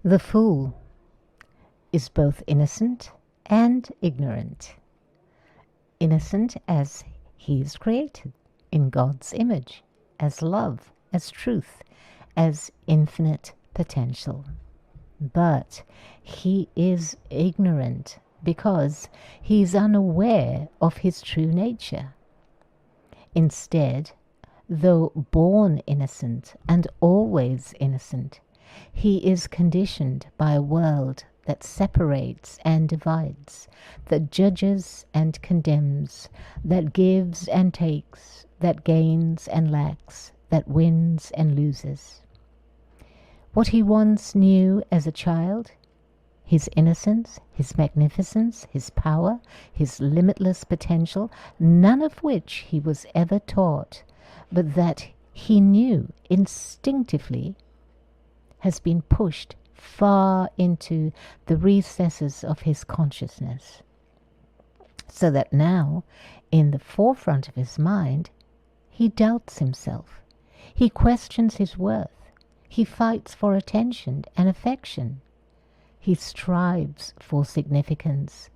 The fool is both innocent and ignorant. Innocent as he is created in God's image, as love, as truth, as infinite potential. But he is ignorant because he is unaware of his true nature. Instead, though born innocent and always innocent, he is conditioned by a world that separates and divides, that judges and condemns, that gives and takes, that gains and lacks, that wins and loses. What he once knew as a child, his innocence, his magnificence, his power, his limitless potential, none of which he was ever taught, but that he knew instinctively, has been pushed far into the recesses of his consciousness, so that now, in the forefront of his mind, he doubts himself, he questions his worth, he fights for attention and affection, he strives for significance,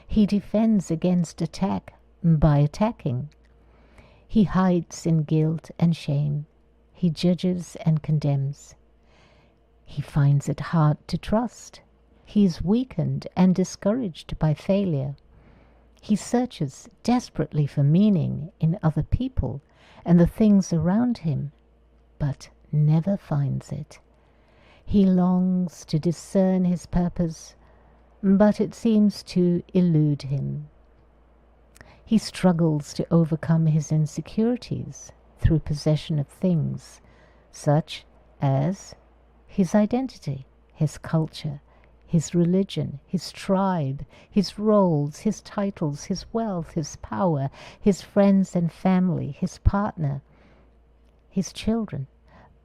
he defends against attack by attacking, he hides in guilt and shame, he judges and condemns. He finds it hard to trust. He is weakened and discouraged by failure. He searches desperately for meaning in other people and the things around him, but never finds it. He longs to discern his purpose, but it seems to elude him. He struggles to overcome his insecurities through possession of things, such as his identity, his culture, his religion, his tribe, his roles, his titles, his wealth, his power, his friends and family, his partner, his children.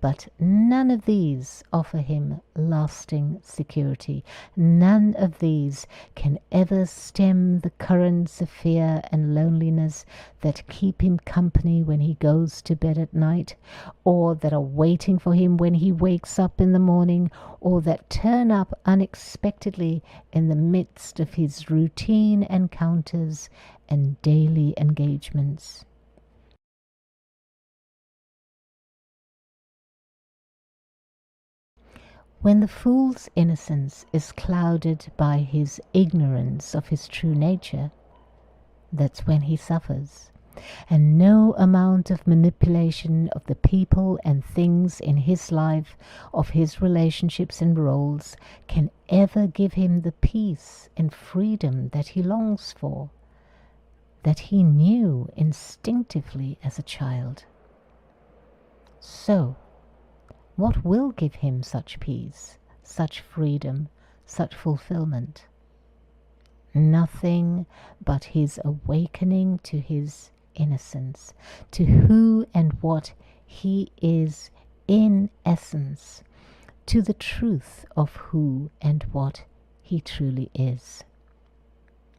But none of these offer him lasting security. None of these can ever stem the currents of fear and loneliness that keep him company when he goes to bed at night, or that are waiting for him when he wakes up in the morning, or that turn up unexpectedly in the midst of his routine encounters and daily engagements. When the fool's innocence is clouded by his ignorance of his true nature, that's when he suffers. And no amount of manipulation of the people and things in his life, of his relationships and roles, can ever give him the peace and freedom that he longs for, that he knew instinctively as a child. So, what will give him such peace, such freedom, such fulfillment? Nothing but his awakening to his innocence, to who and what he is in essence, to the truth of who and what he truly is.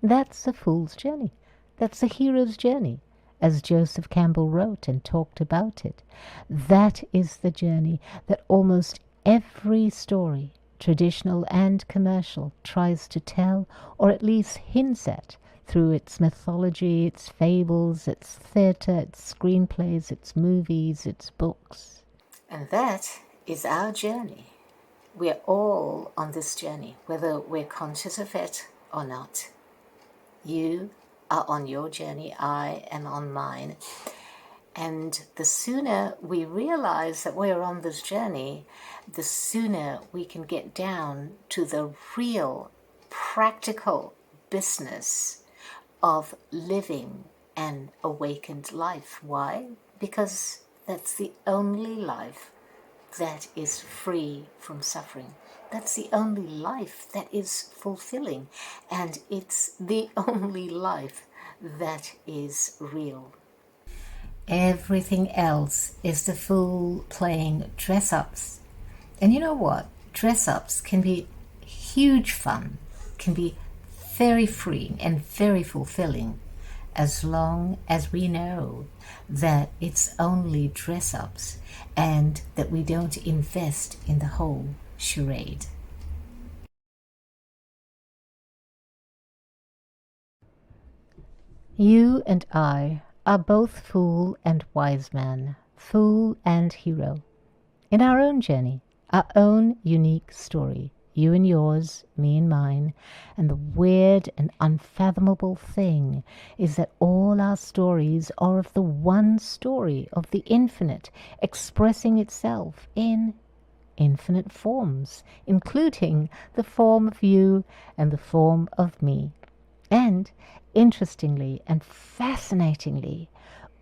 That's a fool's journey. That's a hero's journey, as Joseph Campbell wrote and talked about it. That is the journey that almost every story, traditional and commercial, tries to tell, or at least hints at, through its mythology, its fables, its theatre, its screenplays, its movies, its books. And that is our journey. We're all on this journey, whether we're conscious of it or not. You are on your journey, I am on mine. And the sooner we realize that we're on this journey, the sooner we can get down to the real, practical business of living an awakened life. Why? Because that's the only life that is free from suffering. That's the only life that is fulfilling, and it's the only life that is real. Everything else is the fool playing dress-ups. And you know what? Dress-ups can be huge fun, can be very freeing and very fulfilling, as long as we know that it's only dress-ups and that we don't invest in the whole charade. You and I are both fool and wise man, fool and hero, in our own journey, our own unique story. You and yours, me and mine. And the weird and unfathomable thing is that all our stories are of the one story of the infinite expressing itself in infinite forms, including the form of you and the form of me. And interestingly and fascinatingly,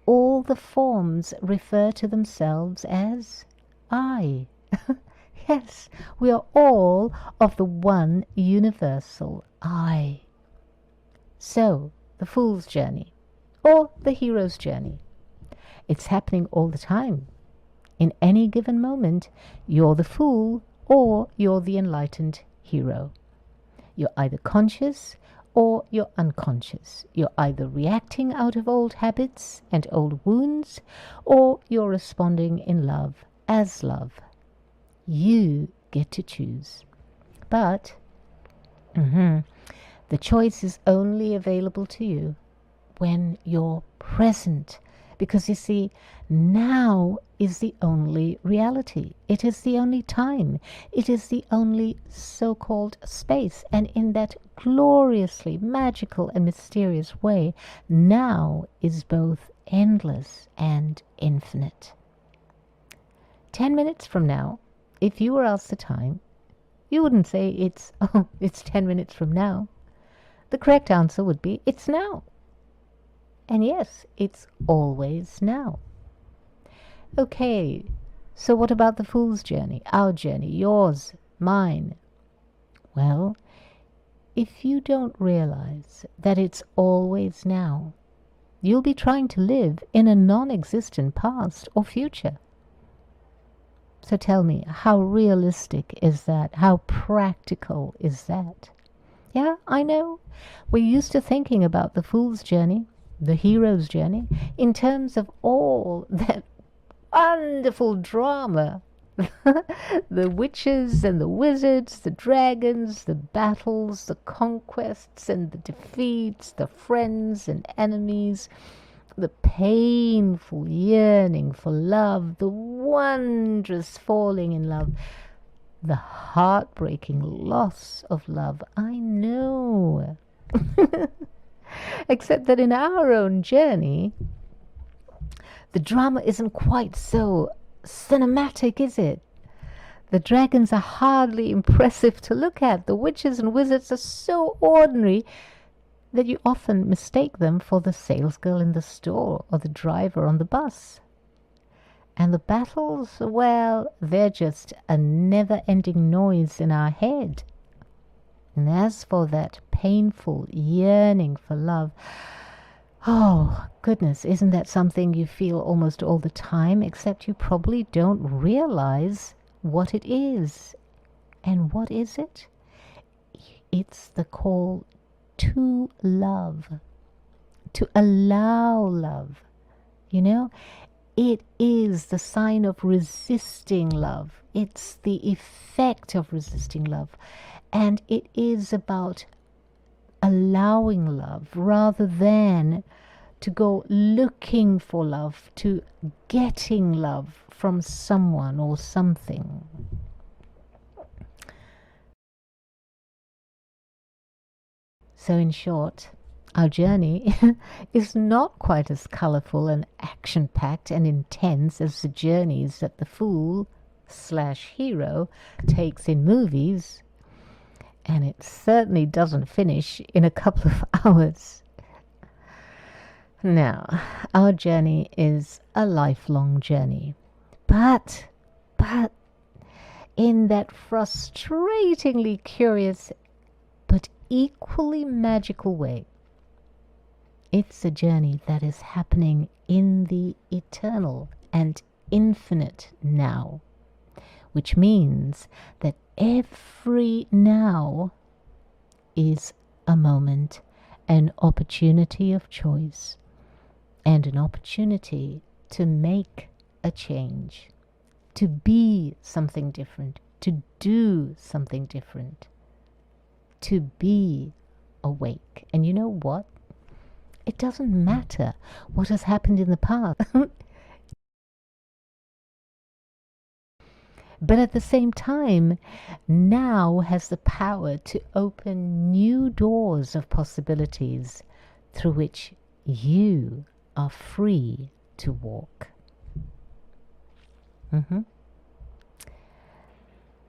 all the forms refer to themselves as I. Yes, we are all of the one universal I. So, the fool's journey, or the hero's journey, it's happening all the time. In any given moment, you're the fool or you're the enlightened hero. You're either conscious or you're unconscious. You're either reacting out of old habits and old wounds, or you're responding in love as love. You get to choose. But the choice is only available to you when you're present. Because you see, now is the only reality. It is the only time. It is the only so-called space. And in that gloriously magical and mysterious way, now is both endless and infinite. 10 minutes from now, if you were asked the time, you wouldn't say it's 10 minutes from now. The correct answer would be it's now. And yes, it's always now. Okay, so what about the fool's journey? Our journey, yours, mine? Well, if you don't realize that it's always now, you'll be trying to live in a non-existent past or future. So tell me, how realistic is that? How practical is that? Yeah, I know. We're used to thinking about the fool's journey, the hero's journey, in terms of all that wonderful drama. The witches and the wizards, the dragons, the battles, the conquests and the defeats, the friends and enemies, the painful yearning for love, the wondrous falling in love, the heartbreaking loss of love. I know. Except that in our own journey, the drama isn't quite so cinematic, is it? The dragons are hardly impressive to look at. The witches and wizards are so ordinary that you often mistake them for the salesgirl in the store or the driver on the bus. And the battles, well, they're just a never-ending noise in our head. And as for that painful yearning for love, oh, goodness, isn't that something you feel almost all the time, except you probably don't realize what it is. And what is it? It's the call to love, to allow love. You know, it is the sign of resisting love. It's the effect of resisting love. And it is about allowing love rather than to go looking for love, to getting love from someone or something. So in short, our journey is not quite as colorful and action-packed and intense as the journeys that the fool/hero takes in movies, and it certainly doesn't finish in a couple of hours. Now, our journey is a lifelong journey, but in that frustratingly curious but equally magical way, it's a journey that is happening in the eternal and infinite now, which means that every now is a moment, an opportunity of choice, and an opportunity to make a change, to be something different, to do something different, to be awake. And you know what? It doesn't matter what has happened in the past. But at the same time, now has the power to open new doors of possibilities through which you are free to walk.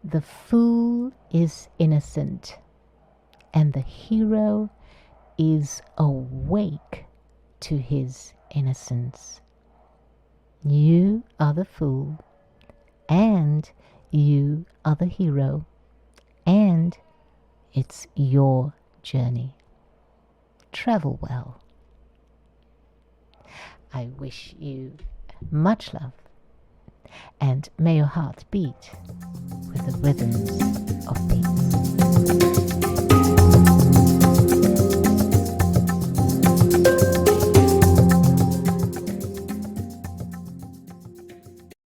The fool is innocent, and the hero is awake to his innocence. You are the fool, and you are the hero, and it's your journey. Travel well. I wish you much love, and may your heart beat with the rhythms